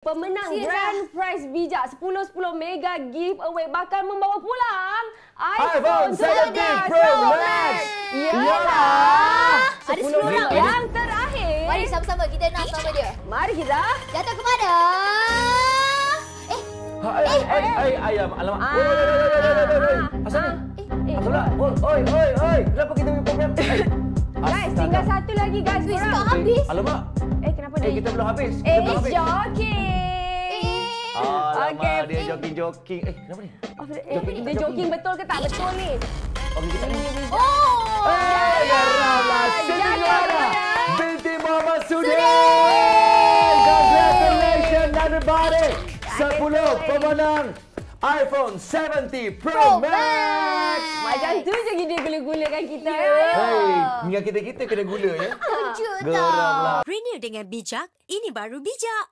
Pemenang Grand Prize bijak 10 mega giveaway bakal membawa pulang iPhone 17 Pro Max. Yalah. Ada 10 orang. Yang terakhir. Mari sama-sama kita nak sama dia. Mari kita. Jatuh ke mana? Ayam. Alamak. Asal ni? Asal pula? Oi. Kenapa kita punya program? Guys, tinggal satu lagi guys. Kuis korang. tak habis. Alamak. Kenapa ni? Kita belum habis. It's joking. Alamak, dia joking. Kenapa ni? Dia joking betul ke tak betul ni? Okey, kita ni. Oh. Garamlah. Sini binti Muhammad Sudin. Congratulations everybody. 10 pemenang iPhone 17 Pro Max. Macam tu je dia gula-gulakan kita. Dengan kita kena gula ya. Kejut Geramlah. Renew dengan bijak, ini baru bijak.